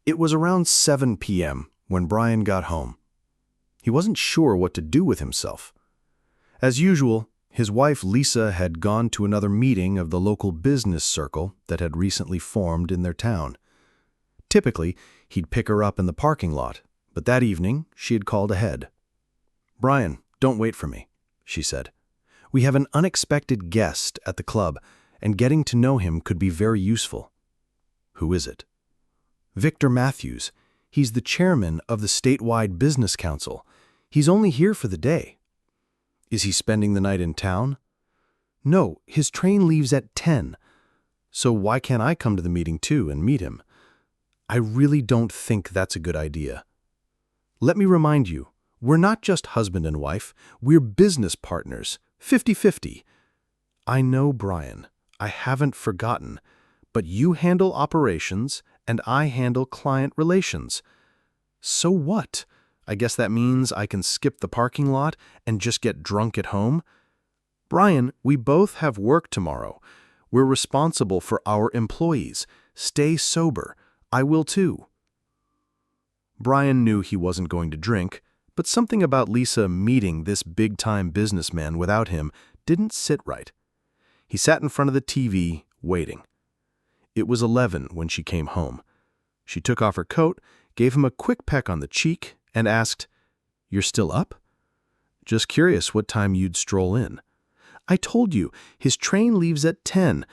It was around 7 p.m. when Brian got home. He wasn't sure what to do with himself. As usual, his wife Lisa had gone to another meeting of the local business circle that had recently formed in their town. Typically, he'd pick her up in the parking lot, but that evening she had called ahead. "Brian, don't wait for me," she said. "We have an unexpected guest at the club, and getting to know him could be very useful." "Who is it?" "Victor Matthews. He's the chairman of the statewide business council. He's only here for the day." "Is he spending the night in town?" "No, his train leaves at 10. "So why can't I come to the meeting too and meet him?" "I really don't think that's a good idea." "Let me remind you, we're not just husband and wife, we're business partners, 50-50. "I know, Brian. I haven't forgotten. But you handle operations and I handle client relations. So what? I guess that means I can skip the parking lot and just get drunk at home? Brian, we both have work tomorrow. We're responsible for our employees. Stay sober. I will too." Brian knew he wasn't going to drink, but something about Lisa meeting this big-time businessman without him didn't sit right. He sat in front of the TV, waiting. It was 11 when she came home. She took off her coat, gave him a quick peck on the cheek, and asked, "You're still up?" "Just curious what time you'd stroll in." "I told you, his train leaves at 10.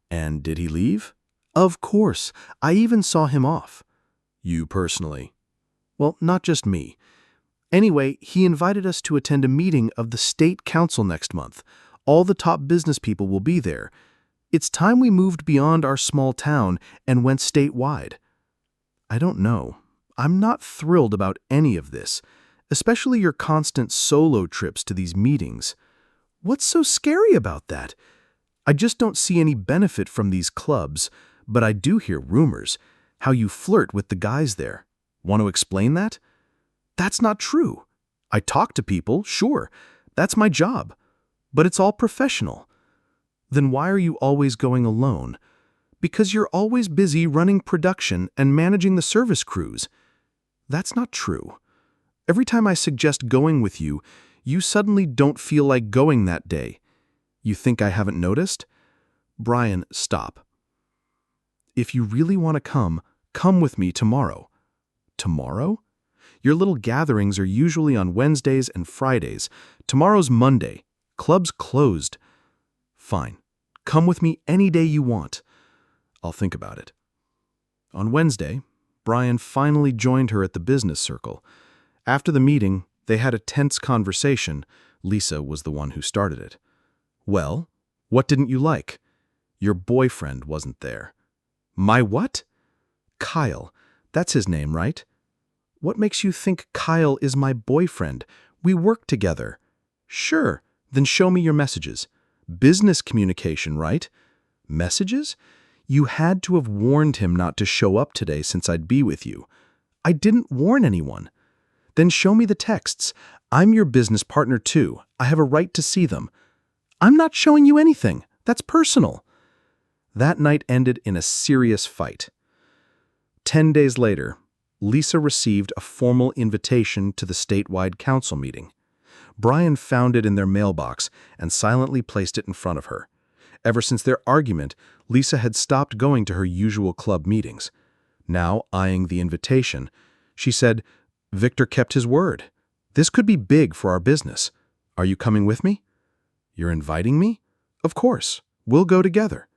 "And did he leave?" "Of course. I even saw him off." "You personally?" "Well, not just me. Anyway, he invited us to attend a meeting of the state council next month. All the top business people will be there. It's time we moved beyond our small town and went statewide." "I don't know. I'm not thrilled about any of this, especially your constant solo trips to these meetings." "What's so scary about that?" "I just don't see any benefit from these clubs, but I do hear rumors, how you flirt with the guys there. Want to explain that?" "That's not true. I talk to people, sure. That's my job. But it's all professional." "Then why are you always going alone?" "Because you're always busy running production and managing the service crews." "That's not true. Every time I suggest going with you, you suddenly don't feel like going that day. You think I haven't noticed?" "Brian, stop. If you really want to come with me tomorrow." "Tomorrow? Your little gatherings are usually on Wednesdays and Fridays. Tomorrow's Monday. Club's closed." "Fine. Come with me any day you want." "I'll think about it." On Wednesday, Brian finally joined her at the business circle. After the meeting, they had a tense conversation. Lisa was the one who started it. "Well, what didn't you like?" "Your boyfriend wasn't there." "My what?" "Kyle. That's his name, right?" "What makes you think Kyle is my boyfriend? We work together." "Sure. Then show me your messages." "Business communication, right?" "Messages? You had to have warned him not to show up today since I'd be with you." "I didn't warn anyone." "Then show me the texts. I'm your business partner too. I have a right to see them." "I'm not showing you anything. That's personal." That night ended in a serious fight. 10 days later, Lisa received a formal invitation to the statewide council meeting. Brian found it in their mailbox and silently placed it in front of her. Ever since their argument, Lisa had stopped going to her usual club meetings. Now, eyeing the invitation, she said, "Victor kept his word. This could be big for our business. Are you coming with me?" "You're inviting me?" "Of course. We'll go together."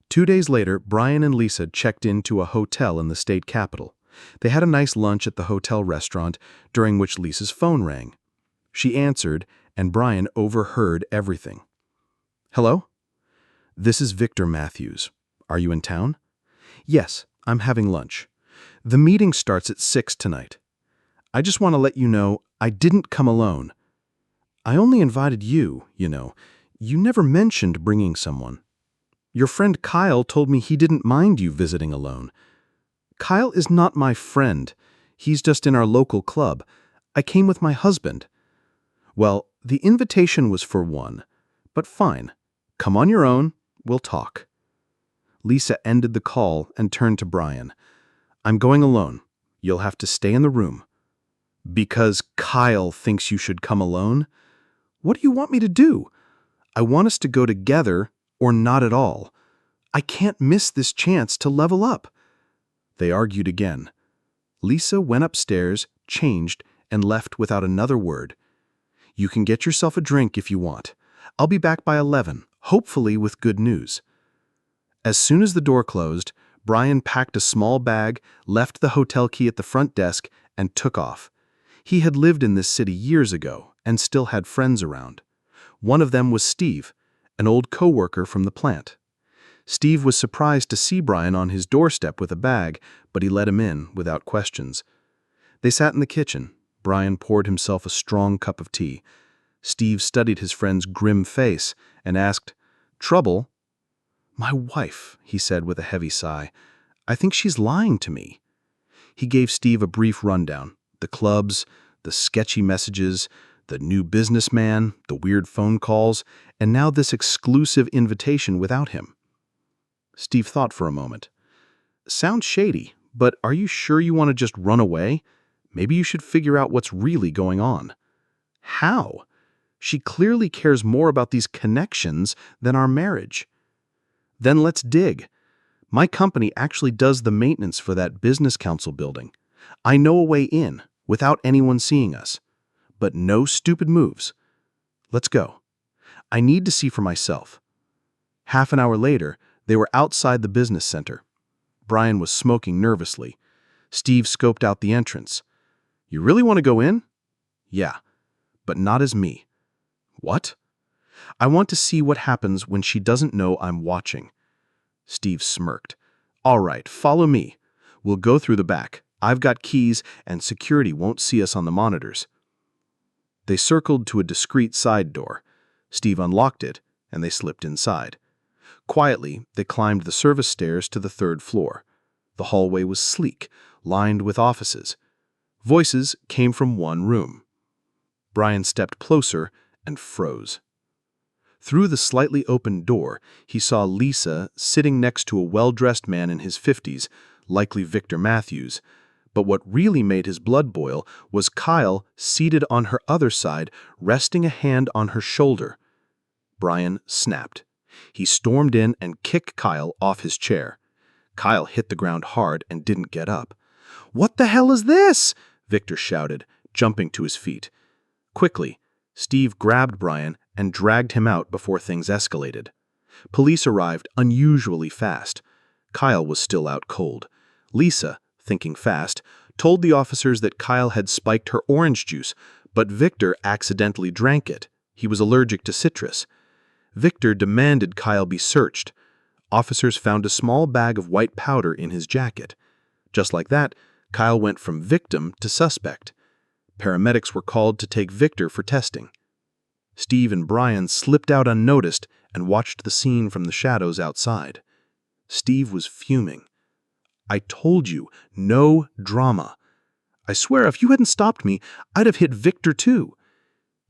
2 days later, Brian and Lisa checked into a hotel in the state capital. They had a nice lunch at the hotel restaurant, during which Lisa's phone rang. She answered, and Brian overheard everything. "Hello? This is Victor Matthews. Are you in town?" "Yes, I'm having lunch. The meeting starts at 6 tonight. I just want to let you know I didn't come alone. I only invited you, you know. You never mentioned bringing someone. Your friend Kyle told me he didn't mind you visiting alone." "Kyle is not my friend. He's just in our local club. I came with my husband." "Well, the invitation was for one. But fine. Come on your own. We'll talk." Lisa ended the call and turned to Brian. I'm going alone. You'll have to stay in the room. Because Kyle thinks you should come alone? What do you want me to do? I want us to go together or not at all. I can't miss this chance to level up. They argued again. Lisa went upstairs, changed, and left without another word. You can get yourself a drink if you want. I'll be back by 11, hopefully with good news. As soon as the door closed, Brian packed a small bag, left the hotel key at the front desk, and took off. He had lived in this city years ago and still had friends around. One of them was Steve, an old coworker from the plant. Steve was surprised to see Brian on his doorstep with a bag, but he let him in without questions. They sat in the kitchen. Brian poured himself a strong cup of tea. Steve studied his friend's grim face and asked, "Trouble?" "My wife," he said with a heavy sigh. "I think she's lying to me." He gave Steve a brief rundown. The clubs, the sketchy messages, the new businessman, the weird phone calls, and now this exclusive invitation without him. Steve thought for a moment. "Sounds shady, but are you sure you want to just run away? Maybe you should figure out what's really going on." "How? She clearly cares more about these connections than our marriage." "Then let's dig. My company actually does the maintenance for that business council building. I know a way in, without anyone seeing us. But no stupid moves. Let's go. I need to see for myself." Half an hour later, they were outside the business center. Brian was smoking nervously. Steve scoped out the entrance. "You really want to go in?" "Yeah, but not as me." "What?" "I want to see what happens when she doesn't know I'm watching." Steve smirked. "All right, follow me. We'll go through the back. I've got keys, and security won't see us on the monitors." They circled to a discreet side door. Steve unlocked it, and they slipped inside. Quietly, they climbed the service stairs to the third floor. The hallway was sleek, lined with offices. Voices came from one room. Brian stepped closer and froze. Through the slightly opened door, he saw Lisa sitting next to a well-dressed man in his 50s, likely Victor Matthews. But what really made his blood boil was Kyle seated on her other side, resting a hand on her shoulder. Brian snapped. He stormed in and kicked Kyle off his chair. Kyle hit the ground hard and didn't get up. "What the hell is this?" Victor shouted, jumping to his feet. Quickly, Steve grabbed Brian and dragged him out before things escalated. Police arrived unusually fast. Kyle was still out cold. Lisa, thinking fast, told the officers that Kyle had spiked her orange juice, but Victor accidentally drank it. He was allergic to citrus. Victor demanded Kyle be searched. Officers found a small bag of white powder in his jacket. Just like that, Kyle went from victim to suspect. Paramedics were called to take Victor for testing. Steve and Brian slipped out unnoticed and watched the scene from the shadows outside. Steve was fuming. "I told you, no drama. I swear if you hadn't stopped me, I'd have hit Victor too."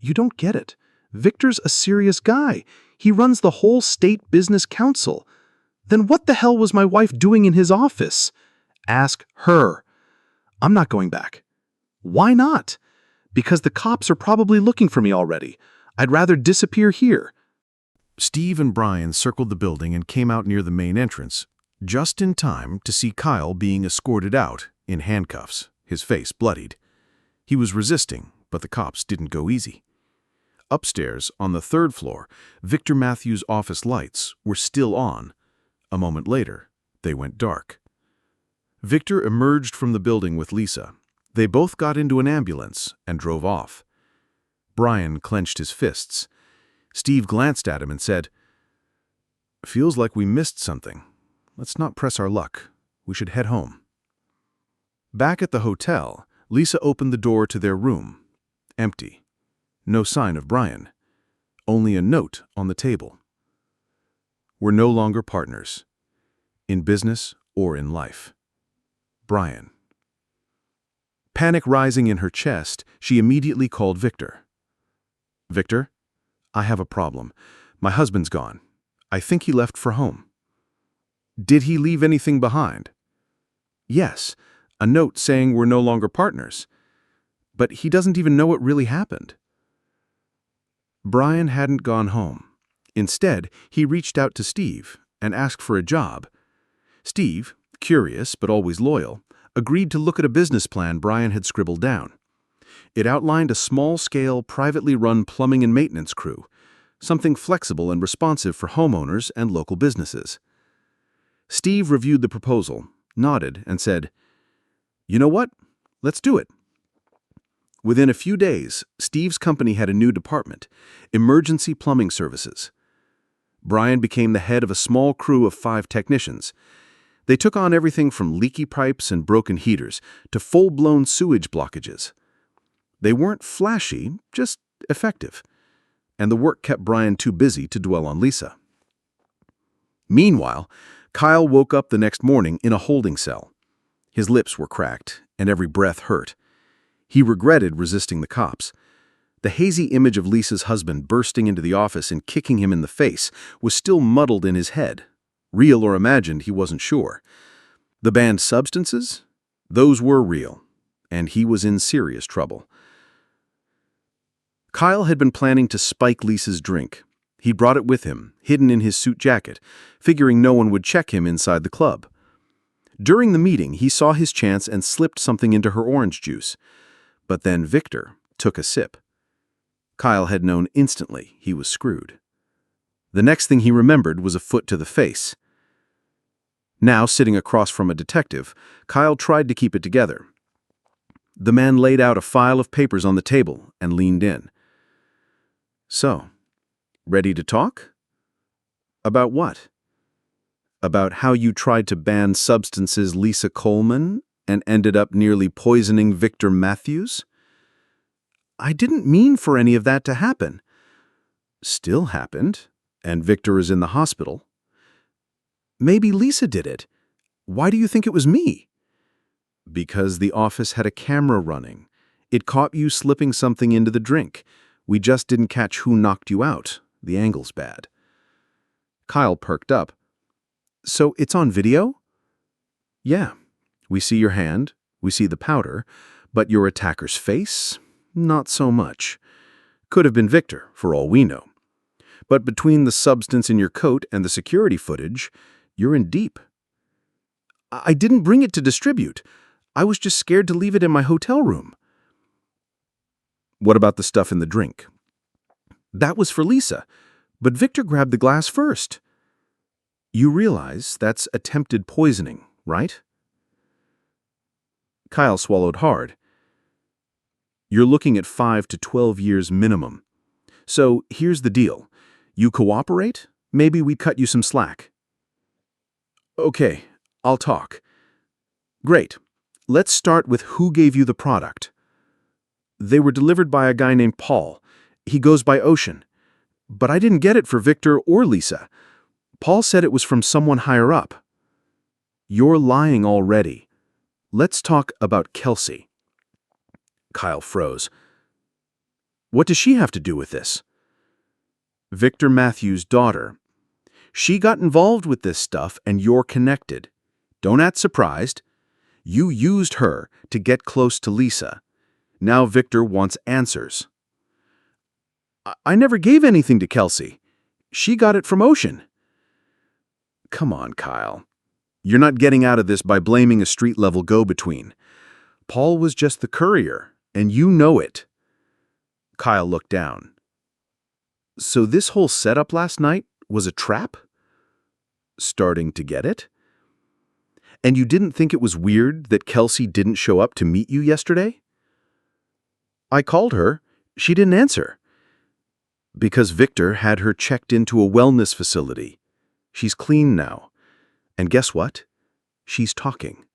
"You don't get it. Victor's a serious guy. He runs the whole state business council. Then what the hell was my wife doing in his office?" "Ask her." "I'm not going back." "Why not?" "Because the cops are probably looking for me already. I'd rather disappear here." Steve and Brian circled the building and came out near the main entrance, just in time to see Kyle being escorted out in handcuffs, his face bloodied. He was resisting, but the cops didn't go easy. Upstairs, on the third floor, Victor Matthews' office lights were still on. A moment later, they went dark. Victor emerged from the building with Lisa. They both got into an ambulance and drove off. Brian clenched his fists. Steve glanced at him and said, "Feels like we missed something. Let's not press our luck. We should head home." Back at the hotel, Lisa opened the door to their room. Empty. No sign of Brian. Only a note on the table. "We're no longer partners. In business or in life. Brian." Panic rising in her chest, she immediately called Victor. "Victor, I have a problem. My husband's gone. I think he left for home." "Did he leave anything behind?" Yes, a note saying we're no longer partners. But he doesn't even know what really happened. Brian hadn't gone home. Instead, he reached out to Steve and asked for a job. Steve, curious but always loyal, agreed to look at a business plan Brian had scribbled down. It outlined a small-scale, privately run plumbing and maintenance crew, something flexible and responsive for homeowners and local businesses. Steve reviewed the proposal, nodded, and said, "You know what? Let's do it." Within a few days, Steve's company had a new department, Emergency Plumbing Services. Brian became the head of a small crew of 5 technicians. They took on everything from leaky pipes and broken heaters to full-blown sewage blockages. They weren't flashy, just effective. And the work kept Brian too busy to dwell on Lisa. Meanwhile, Kyle woke up the next morning in a holding cell. His lips were cracked, and every breath hurt. He regretted resisting the cops. The hazy image of Lisa's husband bursting into the office and kicking him in the face was still muddled in his head. Real or imagined, he wasn't sure. The banned substances? Those were real, and he was in serious trouble. Kyle had been planning to spike Lisa's drink. He brought it with him, hidden in his suit jacket, figuring no one would check him inside the club. During the meeting, he saw his chance and slipped something into her orange juice. But then Victor took a sip. Kyle had known instantly he was screwed. The next thing he remembered was a foot to the face. Now, sitting across from a detective, Kyle tried to keep it together. The man laid out a file of papers on the table and leaned in. "So, ready to talk? About what? About how you tried to ban substances Lisa Coleman and ended up nearly poisoning Victor Matthews?" "I didn't mean for any of that to happen." "Still happened, and Victor is in the hospital." "Maybe Lisa did it. Why do you think it was me?" "Because the office had a camera running. It caught you slipping something into the drink. We just didn't catch who knocked you out. The angle's bad." Kyle perked up. "So it's on video?" "Yeah. We see your hand, we see the powder, but your attacker's face? Not so much. Could have been Victor, for all we know. But between the substance in your coat and the security footage, you're in deep." "I didn't bring it to distribute. I was just scared to leave it in my hotel room." "What about the stuff in the drink?" "That was for Lisa, but Victor grabbed the glass first." "You realize that's attempted poisoning, right?" Kyle swallowed hard. "You're looking at 5 to 12 years minimum. So here's the deal. You cooperate, maybe we cut you some slack." "Okay, I'll talk." "Great. Let's start with who gave you the product." "They were delivered by a guy named Paul. He goes by Ocean. But I didn't get it for Victor or Lisa. Paul said it was from someone higher up." "You're lying already. Let's talk about Kelsey." Kyle froze. "What does she have to do with this?" "Victor Matthews' daughter. She got involved with this stuff and you're connected. Don't act surprised. You used her to get close to Lisa. Now Victor wants answers." I never gave anything to Kelsey. She got it from Ocean." "Come on, Kyle. You're not getting out of this by blaming a street-level go-between. Paul was just the courier, and you know it." Kyle looked down. "So this whole setup last night was a trap?" "Starting to get it?" "And you didn't think it was weird that Kelsey didn't show up to meet you yesterday?" "I called her. She didn't answer." "Because Victor had her checked into a wellness facility. She's clean now. And guess what? She's talking."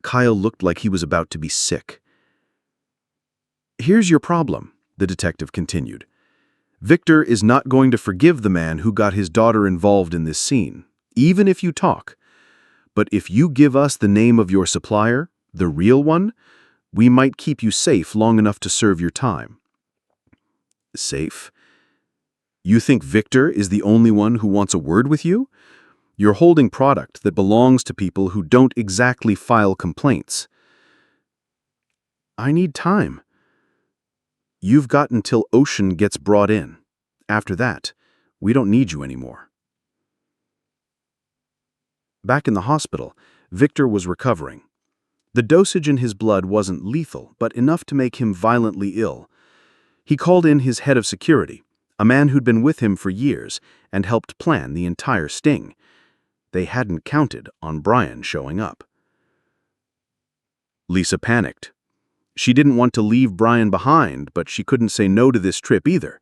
Kyle looked like he was about to be sick. "Here's your problem," the detective continued. "Victor is not going to forgive the man who got his daughter involved in this scene, even if you talk. But if you give us the name of your supplier, the real one, we might keep you safe long enough to serve your time." "Safe? You think Victor is the only one who wants a word with you? You're holding product that belongs to people who don't exactly file complaints. I need time. You've got until Ocean gets brought in. After that, we don't need you anymore. Back in the hospital, Victor was recovering. The dosage in his blood wasn't lethal, but enough to make him violently ill. He called in his head of security, a man who'd been with him for years and helped plan the entire sting. They hadn't counted on Brian showing up. Lisa panicked. She didn't want to leave Brian behind, but she couldn't say no to this trip either.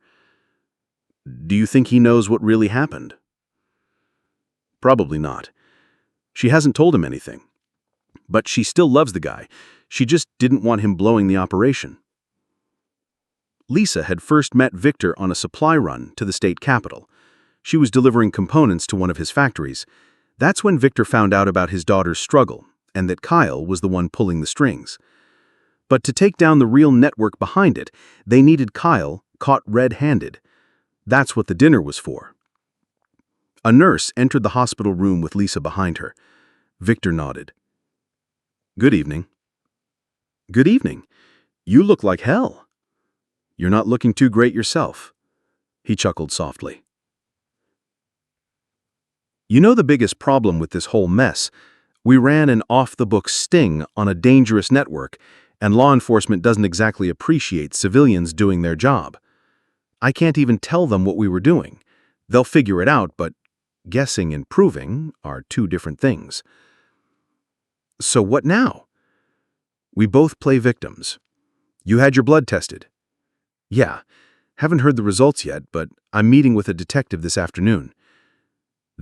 Do you think he knows what really happened? Probably not. She hasn't told him anything. But she still loves the guy. She just didn't want him blowing the operation. Lisa had first met Victor on a supply run to the state capitol. She was delivering components to one of his factories. That's when Victor found out about his daughter's struggle, and that Kyle was the one pulling the strings. But to take down the real network behind it, they needed Kyle caught red-handed. That's what the dinner was for. A nurse entered the hospital room with Lisa behind her. Victor nodded. Good evening. Good evening. You look like hell. You're not looking too great yourself. He chuckled softly. You know the biggest problem with this whole mess? We ran an off-the-books sting on a dangerous network, and law enforcement doesn't exactly appreciate civilians doing their job. I can't even tell them what we were doing. They'll figure it out, but guessing and proving are two different things. So what now? We both play victims. You had your blood tested. Yeah, haven't heard the results yet, but I'm meeting with a detective this afternoon.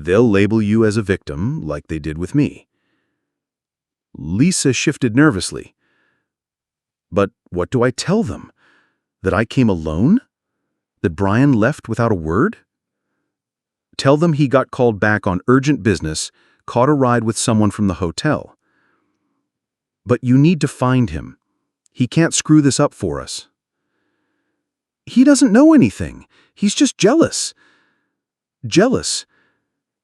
They'll label you as a victim like they did with me. Lisa shifted nervously. But what do I tell them? That I came alone? That Brian left without a word? Tell them he got called back on urgent business, caught a ride with someone from the hotel. But you need to find him. He can't screw this up for us. He doesn't know anything. He's just jealous. Jealous.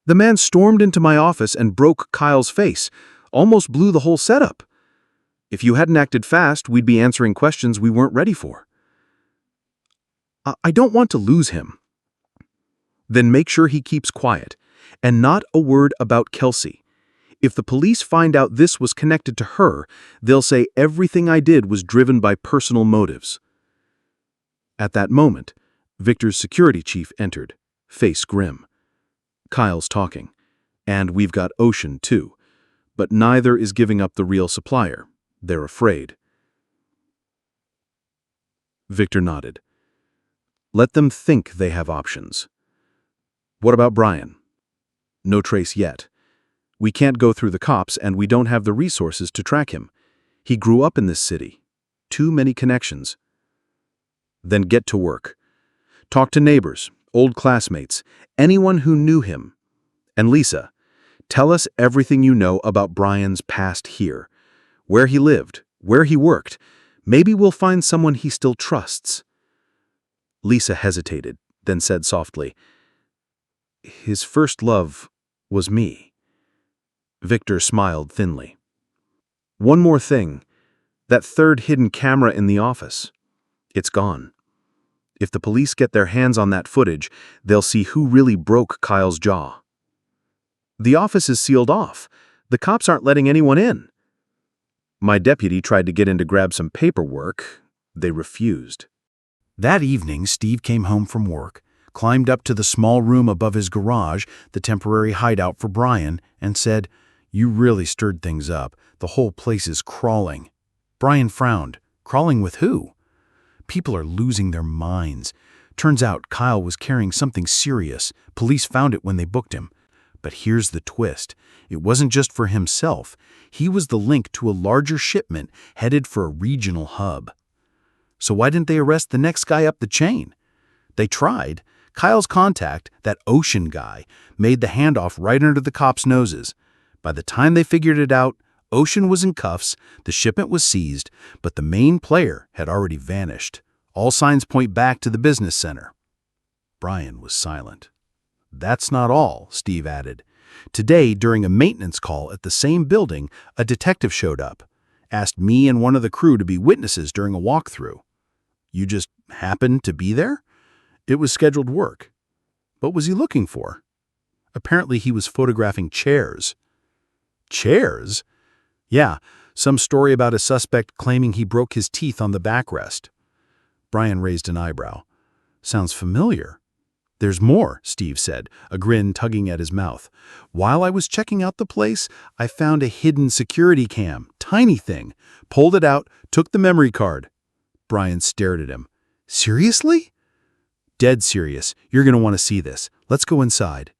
The man stormed into my office and broke Kyle's face, almost blew the whole setup. If you hadn't acted fast, we'd be answering questions we weren't ready for. I don't want to lose him. Then make sure he keeps quiet, and not a word about Kelsey. If the police find out this was connected to her, they'll say everything I did was driven by personal motives. At that moment, Victor's security chief entered, face grim. Kyle's talking, and we've got Ocean too, but neither is giving up the real supplier. They're afraid. Victor nodded. Let them think they have options. What about Brian? No trace yet. We can't go through the cops, and we don't have the resources to track him. He grew up in this city. Too many connections. Then get to work. Talk to neighbors, old classmates, anyone who knew him. And Lisa, tell us everything you know about Brian's past here. Where he lived, where he worked. Maybe we'll find someone he still trusts. Lisa hesitated, then said softly, His first love was me. Victor smiled thinly. One more thing. That third hidden camera in the office. It's gone. If the police get their hands on that footage, they'll see who really broke Kyle's jaw. The office is sealed off. The cops aren't letting anyone in. My deputy tried to get in to grab some paperwork. They refused. That evening, Steve came home from work, climbed up to the small room above his garage, the temporary hideout for Brian, and said, You really stirred things up. The whole place is crawling. Brian frowned. Crawling with who? People are losing their minds. Turns out Kyle was carrying something serious. Police found it when they booked him. But here's the twist. It wasn't just for himself. He was the link to a larger shipment headed for a regional hub. So why didn't they arrest the next guy up the chain? They tried. Kyle's contact, that Ocean guy, made the handoff right under the cops' noses. By the time they figured it out, Ocean was in cuffs, the shipment was seized, but the main player had already vanished. All signs point back to the business center. Brian was silent. That's not all, Steve added. Today, during a maintenance call at the same building, a detective showed up, asked me and one of the crew to be witnesses during a walkthrough. You just happened to be there? It was scheduled work. What was he looking for? Apparently he was photographing chairs. Chairs? Yeah, some story about a suspect claiming he broke his teeth on the backrest. Brian raised an eyebrow. Sounds familiar. There's more, Steve said, a grin tugging at his mouth. While I was checking out the place, I found a hidden security cam, tiny thing. Pulled it out, took the memory card. Brian stared at him. Seriously? Dead serious. You're going to want to see this. Let's go inside.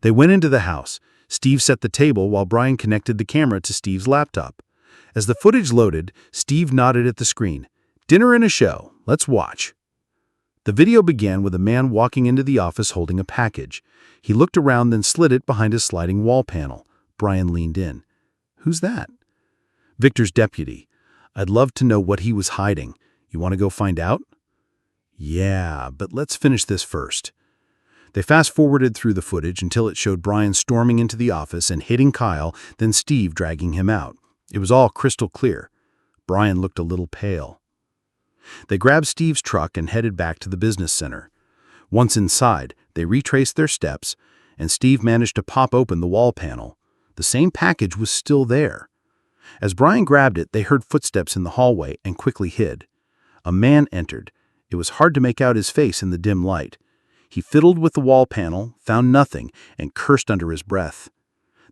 They went into the house. Steve set the table while Brian connected the camera to Steve's laptop. As the footage loaded, Steve nodded at the screen. Dinner and a show. Let's watch. The video began with a man walking into the office holding a package. He looked around, then slid it behind a sliding wall panel. Brian leaned in. Who's that? Victor's deputy. I'd love to know what he was hiding. You want to go find out? Yeah, but let's finish this first. They fast-forwarded through the footage until it showed Brian storming into the office and hitting Kyle, then Steve dragging him out. It was all crystal clear. Brian looked a little pale. They grabbed Steve's truck and headed back to the business center. Once inside, they retraced their steps, and Steve managed to pop open the wall panel. The same package was still there. As Brian grabbed it, they heard footsteps in the hallway and quickly hid. A man entered. It was hard to make out his face in the dim light. He fiddled with the wall panel, found nothing, and cursed under his breath.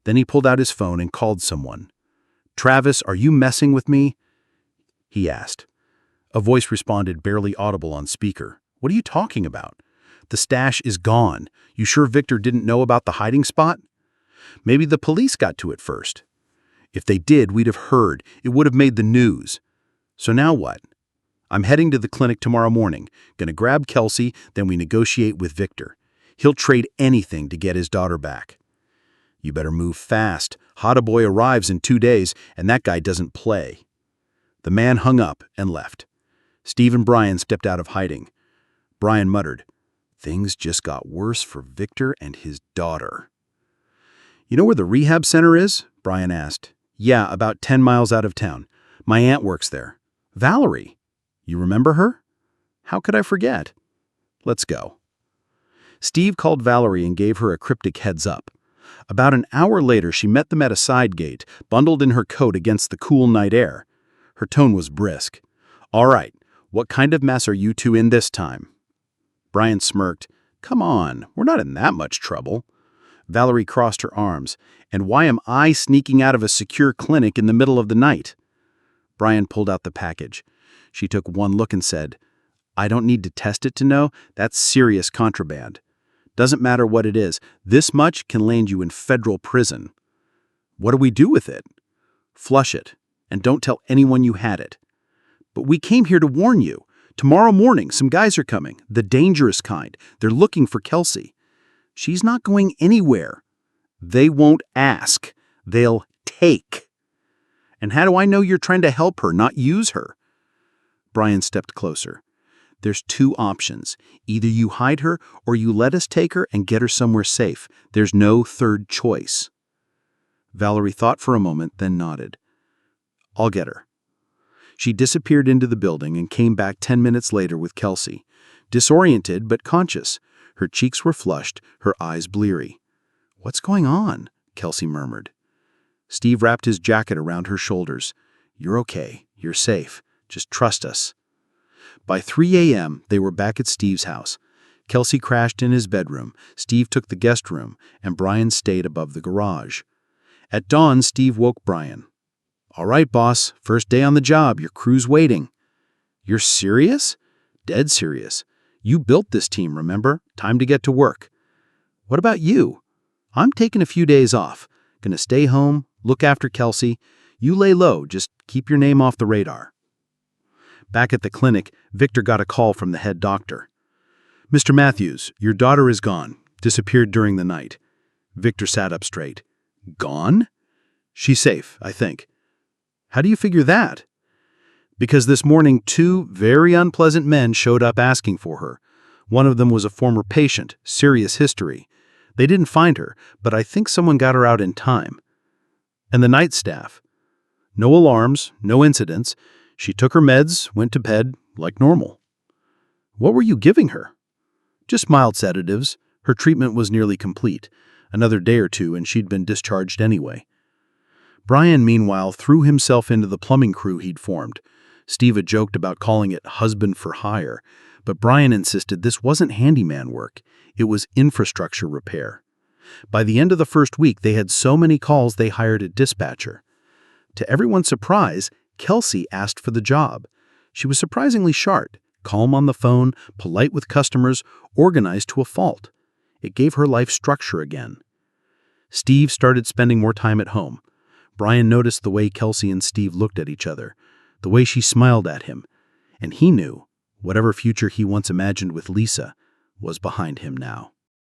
Then he pulled out his phone and called someone. "Travis, are you messing with me?" he asked. A voice responded, barely audible on speaker. "What are you talking about? The stash is gone. You sure Victor didn't know about the hiding spot? Maybe the police got to it first. If they did, we'd have heard. It would have made the news. So now what? I'm heading to the clinic tomorrow morning. Gonna grab Kelsey, then we negotiate with Victor. He'll trade anything to get his daughter back. You better move fast. Hada Boy arrives in 2 days, and that guy doesn't play." The man hung up and left. Steve and Brian stepped out of hiding. Brian muttered, "Things just got worse for Victor and his daughter." "You know where the rehab center is?" Brian asked. "Yeah, about 10 miles out of town. My aunt works there." "Valerie. You remember her?" "How could I forget?" "Let's go." Steve called Valerie and gave her a cryptic heads up. About an hour later, she met them at a side gate, bundled in her coat against the cool night air. Her tone was brisk. "All right, what kind of mess are you two in this time?" Brian smirked. "Come on, we're not in that much trouble." Valerie crossed her arms. "And why am I sneaking out of a secure clinic in the middle of the night?" Brian pulled out the package. She took one look and said, "I don't need to test it to know. That's serious contraband. Doesn't matter what it is. This much can land you in federal prison." "What do we do with it?" "Flush it, and don't tell anyone you had it." "But we came here to warn you. Tomorrow morning, some guys are coming, the dangerous kind. They're looking for Kelsey." "She's not going anywhere." "They won't ask. They'll take." "And how do I know you're trying to help her, not use her?" Brian stepped closer. "There's 2 options. Either you hide her or you let us take her and get her somewhere safe. There's no third choice." Valerie thought for a moment, then nodded. "I'll get her." She disappeared into the building and came back 10 minutes later with Kelsey. Disoriented but conscious. Her cheeks were flushed, her eyes bleary. "What's going on?" Kelsey murmured. Steve wrapped his jacket around her shoulders. "You're okay. You're safe. Just trust us." By 3 a.m., they were back at Steve's house. Kelsey crashed in his bedroom, Steve took the guest room, and Brian stayed above the garage. At dawn, Steve woke Brian. "All right, boss. First day on the job. Your crew's waiting." "You're serious?" "Dead serious. You built this team, remember? Time to get to work." "What about you?" "I'm taking a few days off. Gonna stay home, look after Kelsey. You lay low, just keep your name off the radar." Back at the clinic, Victor got a call from the head doctor. "Mr. Matthews, your daughter is gone. Disappeared during the night." Victor sat up straight. "Gone?" "She's safe, I think." "How do you figure that?" "Because this morning 2 very unpleasant men showed up asking for her. One of them was a former patient, serious history. They didn't find her, but I think someone got her out in time. And the night staff. No alarms, no incidents. She took her meds, went to bed, like normal. What were you giving her? Just mild sedatives. Her treatment was nearly complete. Another day or two and she'd been discharged anyway. Brian, meanwhile, threw himself into the plumbing crew he'd formed. Steve had joked about calling it husband for hire, but Brian insisted this wasn't handyman work. It was infrastructure repair. By the end of the first week, they had so many calls they hired a dispatcher. To everyone's surprise, Kelsey asked for the job. She was surprisingly sharp, calm on the phone, polite with customers, organized to a fault. It gave her life structure again. Steve started spending more time at home. Brian noticed the way Kelsey and Steve looked at each other, the way she smiled at him, and he knew whatever future he once imagined with Lisa was behind him now.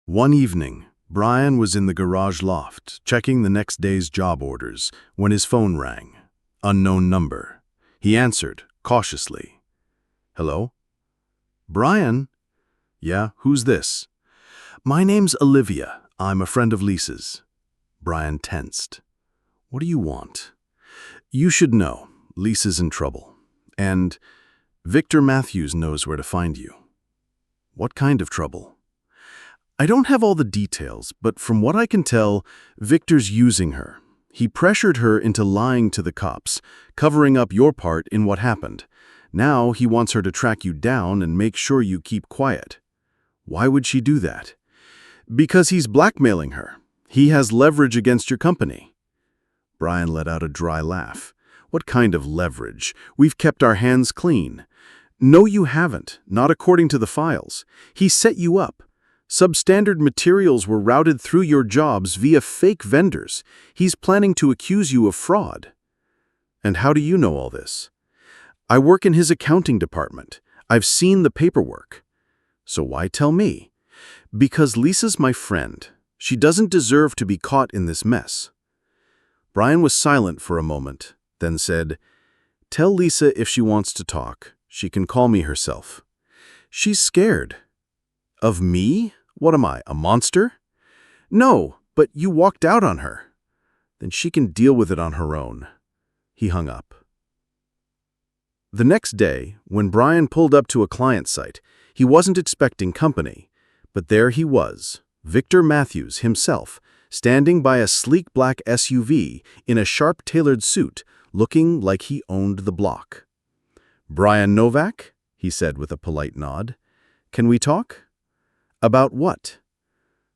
One evening, Brian was in the garage loft, checking the next day's job orders, when his phone rang. Unknown number. He answered, cautiously. "Hello? Brian? Yeah, who's this?" "My name's Olivia. I'm a friend of Lisa's." Brian tensed. "What do you want?" "You should know. Lisa's in trouble. And Victor Matthews knows where to find you." "What kind of trouble?" "I don't have all the details, but from what I can tell, Victor's using her. He pressured her into lying to the cops, covering up your part in what happened. Now he wants her to track you down and make sure you keep quiet." "Why would she do that?" "Because he's blackmailing her. He has leverage against your company." Brian let out a dry laugh. "What kind of leverage? We've kept our hands clean." "No, you haven't, not according to the files. He set you up. Substandard materials were routed through your jobs via fake vendors. He's planning to accuse you of fraud." "And how do you know all this?" "I work in his accounting department. I've seen the paperwork." "So why tell me?" "Because Lisa's my friend. She doesn't deserve to be caught in this mess." Brian was silent for a moment, then said, "Tell Lisa if she wants to talk. She can call me herself." "She's scared." "Of me? What am I, a monster?" "No, but you walked out on her." "Then she can deal with it on her own." He hung up. The next day, when Brian pulled up to a client site, he wasn't expecting company, but there he was, Victor Matthews himself, standing by a sleek black SUV in a sharp-tailored suit, looking like he owned the block. "Brian Novak?" he said with a polite nod. "Can we talk?" "About what?"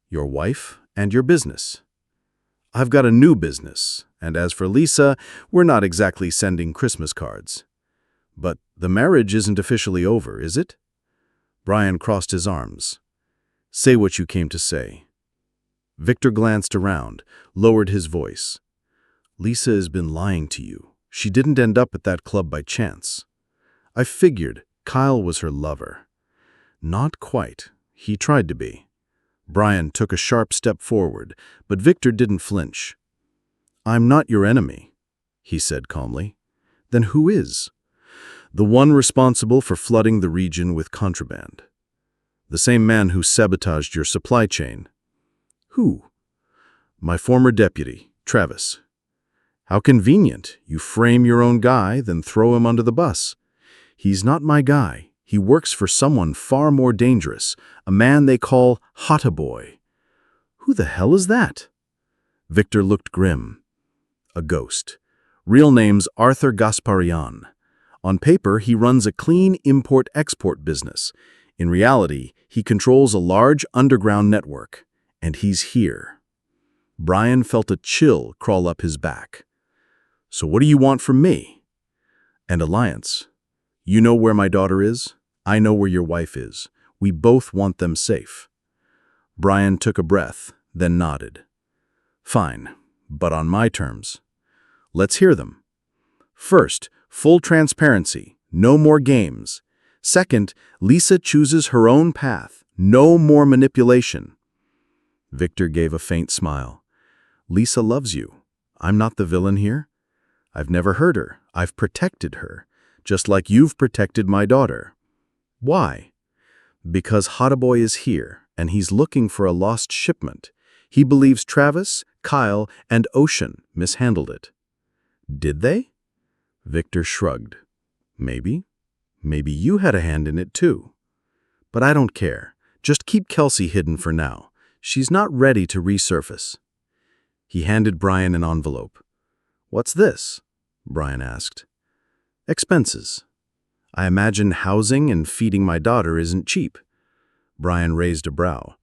"Your wife and your business." "I've got a new business, and as for Lisa, we're not exactly sending Christmas cards." "But the marriage isn't officially over, is it?" Brian crossed his arms. "Say what you came to say." Victor glanced around, lowered his voice. "Lisa has been lying to you. She didn't end up at that club by chance." "I figured Kyle was her lover." "Not quite. He tried to be." Brian took a sharp step forward, but Victor didn't flinch. "I'm not your enemy," he said calmly. "Then who is?" "The one responsible for flooding the region with contraband. The same man who sabotaged your supply chain." "Who?" "My former deputy, Travis." "How convenient. You frame your own guy, then throw him under the bus." "He's not my guy. He works for someone far more dangerous, a man they call Hotta Boy." "Who the hell is that?" Victor looked grim. "A ghost. Real name's Arthur Gasparian. On paper, he runs a clean import-export business. In reality, he controls a large underground network. And he's here." Brian felt a chill crawl up his back. "So what do you want from me?" "An alliance. You know where my daughter is. I know where your wife is. We both want them safe." Brian took a breath, then nodded. "Fine, but on my terms." "Let's hear them." "First, full transparency. No more games. Second, Lisa chooses her own path. No more manipulation." Victor gave a faint smile. "Lisa loves you. I'm not the villain here. I've never hurt her. I've protected her, just like you've protected my daughter." "Why?" "Because Hotta Boy is here, and he's looking for a lost shipment. He believes Travis, Kyle, and Ocean mishandled it. Did they? Victor shrugged. Maybe. Maybe you had a hand in it too. But I don't care. Just keep Kelsey hidden for now. She's not ready to resurface. He handed Brian an envelope. What's this? Brian asked. Expenses. I imagine housing and feeding my daughter isn't cheap. Brian raised a brow.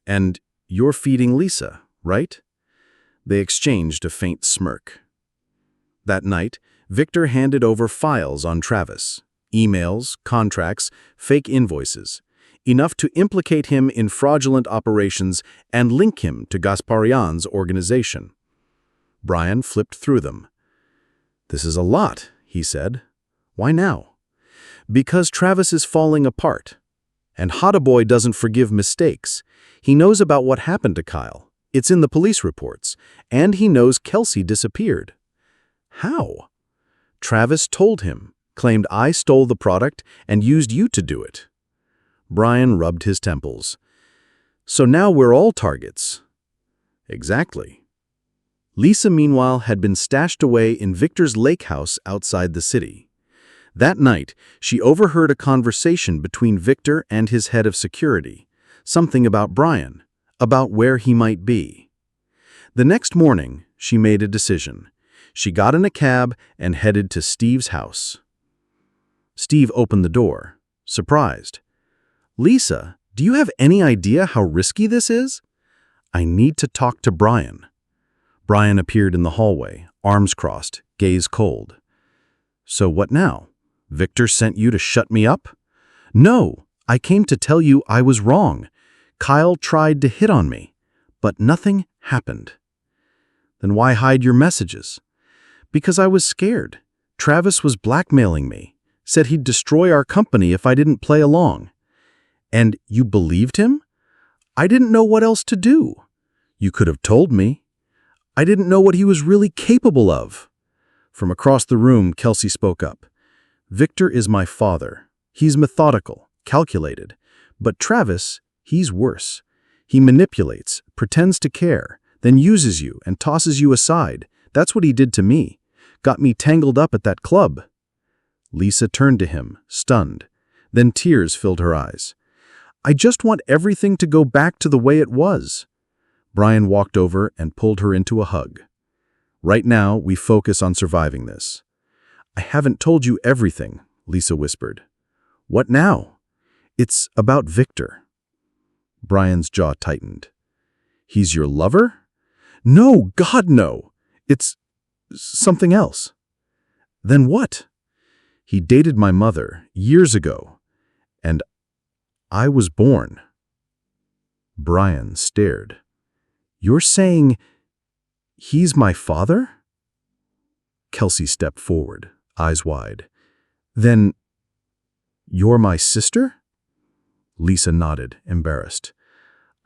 And you're feeding Lisa, right? They exchanged a faint smirk. That night, Victor handed over files on Travis. Emails, contracts, fake invoices. Enough to implicate him in fraudulent operations and link him to Gasparian's organization. Brian flipped through them. This is a lot, he said. Why now? Because Travis is falling apart. And Hottaboy doesn't forgive mistakes. He knows about what happened to Kyle. It's in the police reports. And he knows Kelsey disappeared. How? Travis told him, claimed I stole the product and used you to do it. Brian rubbed his temples. So now we're all targets. Exactly. Lisa, meanwhile, had been stashed away in Victor's lake house outside the city. That night, she overheard a conversation between Victor and his head of security, something about Brian, about where he might be. The next morning, she made a decision. She got in a cab and headed to Steve's house. Steve opened the door, surprised. Lisa, do you have any idea how risky this is? I need to talk to Brian. Brian appeared in the hallway, arms crossed, gaze cold. So what now? Victor sent you to shut me up? No, I came to tell you I was wrong. Kyle tried to hit on me, but nothing happened. Then why hide your messages? Because I was scared. Travis was blackmailing me, said he'd destroy our company if I didn't play along. And you believed him? I didn't know what else to do. You could have told me. I didn't know what he was really capable of. From across the room, Kelsey spoke up. Victor is my father. He's methodical, calculated. But Travis, he's worse. He manipulates, pretends to care, then uses you and tosses you aside. That's what he did to me. Got me tangled up at that club. Lisa turned to him, stunned. Then tears filled her eyes. I just want everything to go back to the way it was. Brian walked over and pulled her into a hug. Right now, we focus on surviving this. I haven't told you everything, Lisa whispered. What now? It's about Victor. Brian's jaw tightened. He's your lover? No, God, no. It's something else. Then what? He dated my mother years ago, and I was born. Brian stared. You're saying he's my father? Kelsey stepped forward, eyes wide. Then you're my sister? Lisa nodded, embarrassed.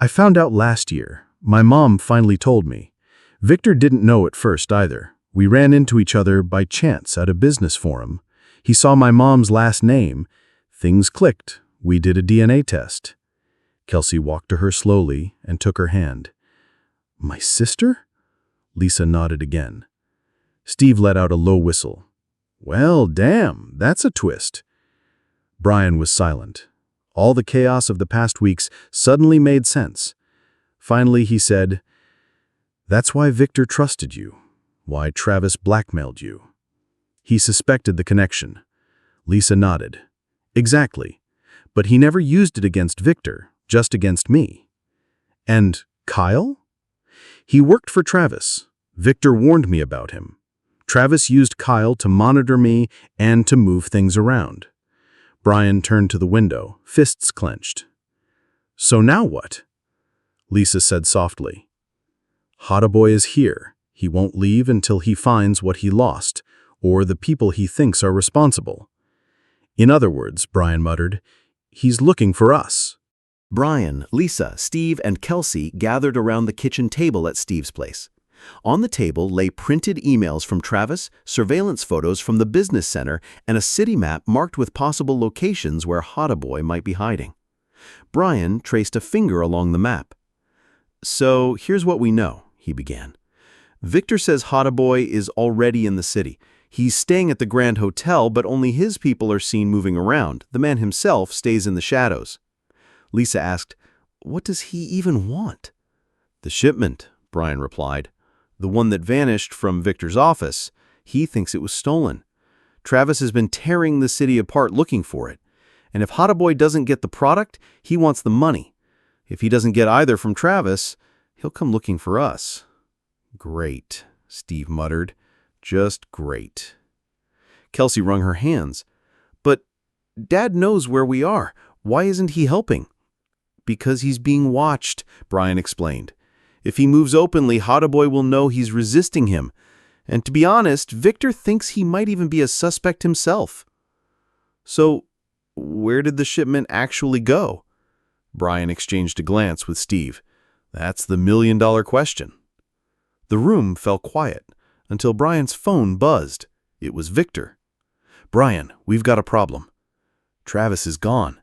I found out last year. My mom finally told me. Victor didn't know at first either. We ran into each other by chance at a business forum. He saw my mom's last name. Things clicked. We did a DNA test. Kelsey walked to her slowly and took her hand. My sister? Lisa nodded again. Steve let out a low whistle. Well, damn, that's a twist. Brian was silent. All the chaos of the past weeks suddenly made sense. Finally, he said, That's why Victor trusted you. Why Travis blackmailed you. He suspected the connection. Lisa nodded. Exactly. But he never used it against Victor, just against me. And Kyle? He worked for Travis. Victor warned me about him. Travis used Kyle to monitor me and to move things around. Brian turned to the window, fists clenched. So now what? Lisa said softly. Hottaboy is here. He won't leave until he finds what he lost, or the people he thinks are responsible. In other words, Brian muttered, he's looking for us. Brian, Lisa, Steve, and Kelsey gathered around the kitchen table at Steve's place. On the table lay printed emails from Travis, surveillance photos from the business center, and a city map marked with possible locations where Hottaboy might be hiding. Brian traced a finger along the map. "So here's what we know," he began. "Victor says Hottaboy is already in the city. He's staying at the Grand Hotel, but only his people are seen moving around. The man himself stays in the shadows." Lisa asked, "What does he even want?" "The shipment," Brian replied. "The one that vanished from Victor's office. He thinks it was stolen. Travis has been tearing the city apart looking for it. And if Hottaboy doesn't get the product, he wants the money. If he doesn't get either from Travis, he'll come looking for us." "Great," Steve muttered. "Just great." Kelsey wrung her hands. "But Dad knows where we are. Why isn't he helping?" "Because he's being watched," Brian explained. "If he moves openly, Hottaboy will know he's resisting him. And to be honest, Victor thinks he might even be a suspect himself." "So, where did the shipment actually go?" Brian exchanged a glance with Steve. "That's the million-dollar question." The room fell quiet until Brian's phone buzzed. It was Victor. "Brian, we've got a problem. Travis is gone."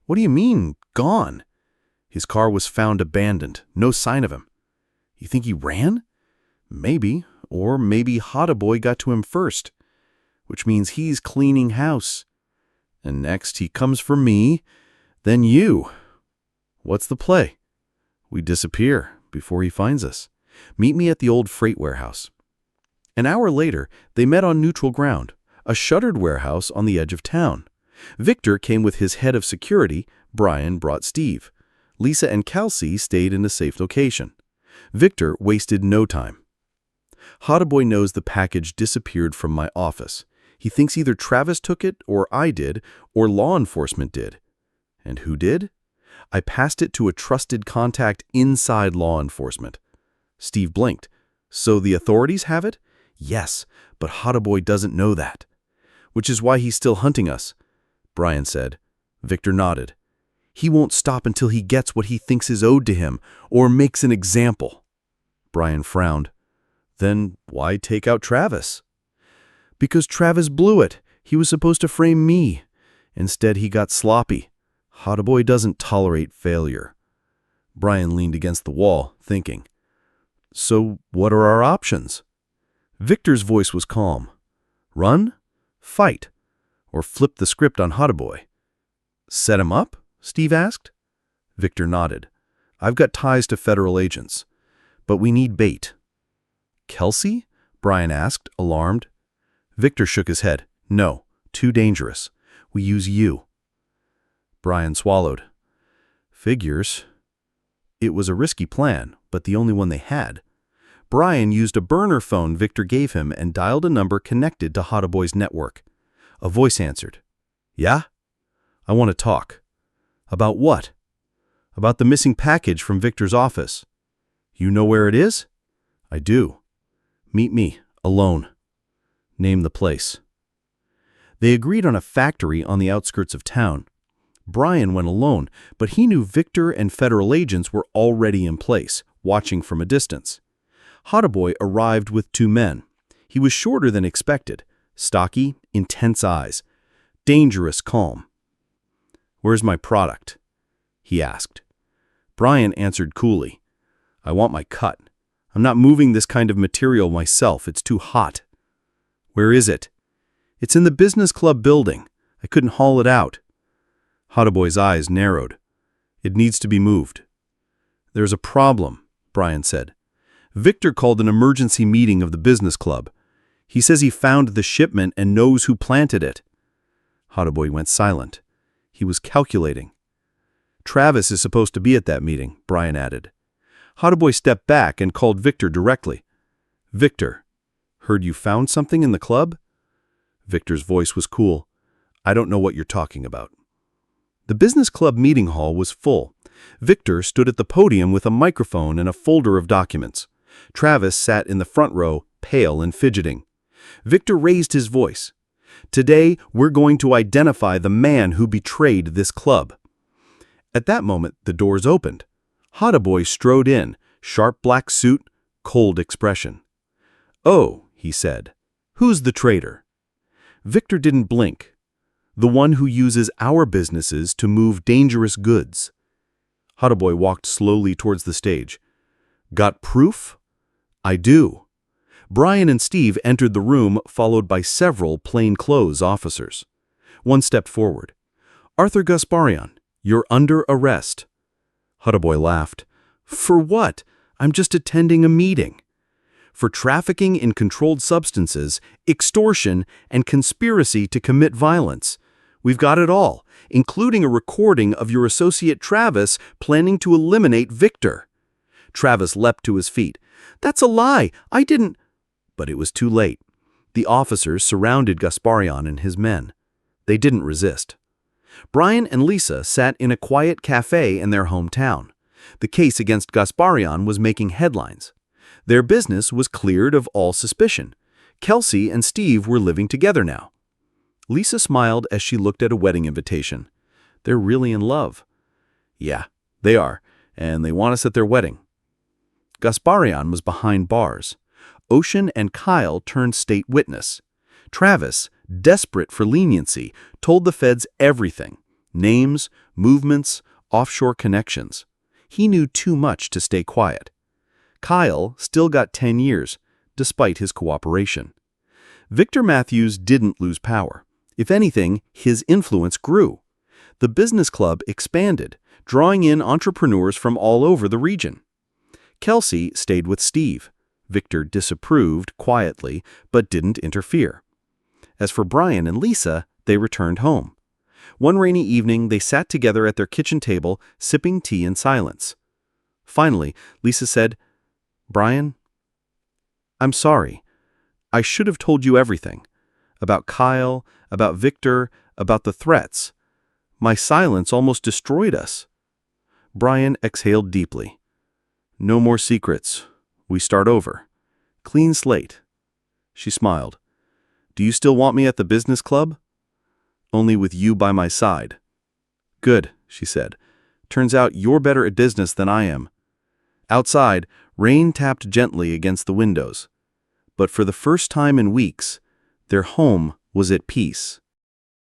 "What do you mean, gone?" "His car was found abandoned. No sign of him." "You think he ran?" "Maybe. Or maybe Hottaboy got to him first. Which means he's cleaning house. And next he comes for me, then you. What's the play? We disappear before he finds us. Meet me at the old freight warehouse." An hour later, they met on neutral ground, a shuttered warehouse on the edge of town. Victor came with his head of security. Brian brought Steve. Lisa and Kelsey stayed in a safe location. Victor wasted no time. "Hottaboy knows the package disappeared from my office. He thinks either Travis took it, or I did, or law enforcement did." "And who did?" "I passed it to a trusted contact inside law enforcement." Steve blinked. "So the authorities have it?" "Yes, but Hottaboy doesn't know that." "Which is why he's still hunting us," Brian said. Victor nodded. "He won't stop until he gets what he thinks is owed to him, or makes an example." Brian frowned. "Then why take out Travis?" "Because Travis blew it. He was supposed to frame me. Instead, he got sloppy. Hottaboy doesn't tolerate failure." Brian leaned against the wall, thinking. "So what are our options?" Victor's voice was calm. "Run? Fight? Or flip the script on Hottaboy?" "Set him up?" Steve asked. Victor nodded. "I've got ties to federal agents. But we need bait." "Kelsey?" Brian asked, alarmed. Victor shook his head. "No, too dangerous. We use you." Brian swallowed. "Figures." It was a risky plan, but the only one they had. Brian used a burner phone Victor gave him and dialed a number connected to Hottaboy's network. A voice answered. "Yeah? I want to talk." "About what?" "About the missing package from Victor's office." "You know where it is?" "I do." "Meet me, alone." "Name the place." They agreed on a factory on the outskirts of town. Brian went alone, but he knew Victor and federal agents were already in place, watching from a distance. Hottaboy arrived with 2 men. He was shorter than expected, stocky, intense eyes, dangerous calm. "Where's my product?" he asked. Brian answered coolly. "I want my cut. I'm not moving this kind of material myself. It's too hot." "Where is it?" "It's in the business club building. I couldn't haul it out." Hottaboy's eyes narrowed. "It needs to be moved." "There's a problem," Brian said. "Victor called an emergency meeting of the business club. He says he found the shipment and knows who planted it." Hottaboy went silent. He was calculating. "Travis is supposed to be at that meeting," Brian added. Hottaboy stepped back and called Victor directly. "Victor, heard you found something in the club?" Victor's voice was cool. "I don't know what you're talking about." The business club meeting hall was full. Victor stood at the podium with a microphone and a folder of documents. Travis sat in the front row, pale and fidgeting. Victor raised his voice. "Today, we're going to identify the man who betrayed this club." At that moment, the doors opened. Hottaboy strode in, sharp black suit, cold expression. "Oh," he said, "who's the traitor?" Victor didn't blink. The one who uses our businesses to move dangerous goods. Hottaboy walked slowly towards the stage. Got proof? I do. Brian and Steve entered the room, followed by several plainclothes officers. One stepped forward. Arthur Gasparian, you're under arrest. Hottaboy laughed. For what? I'm just attending a meeting. For trafficking in controlled substances, extortion, and conspiracy to commit violence. We've got it all, including a recording of your associate Travis planning to eliminate Victor. Travis leapt to his feet. That's a lie. I didn't. But it was too late. The officers surrounded Gasparian and his men. They didn't resist. Brian and Lisa sat in a quiet cafe in their hometown. The case against Gasparian was making headlines. Their business was cleared of all suspicion. Kelsey and Steve were living together now. Lisa smiled as she looked at a wedding invitation. They're really in love. Yeah, they are, and they want us at their wedding. Gasparian was behind bars. Ocean and Kyle turned state witness. Travis, desperate for leniency, told the feds everything. Names, movements, offshore connections. He knew too much to stay quiet. Kyle still got 10 years, despite his cooperation. Victor Matthews didn't lose power. If anything, his influence grew. The business club expanded, drawing in entrepreneurs from all over the region. Kelsey stayed with Steve. Victor disapproved quietly, but didn't interfere. As for Brian and Lisa, they returned home. One rainy evening, they sat together at their kitchen table, sipping tea in silence. Finally, Lisa said, Brian, I'm sorry. I should have told you everything. About Kyle, about Victor, about the threats. My silence almost destroyed us. Brian exhaled deeply. No more secrets. We start over. Clean slate. She smiled. Do you still want me at the business club? Only with you by my side. Good, she said. Turns out you're better at business than I am. Outside, rain tapped gently against the windows. But for the first time in weeks, their home was at peace.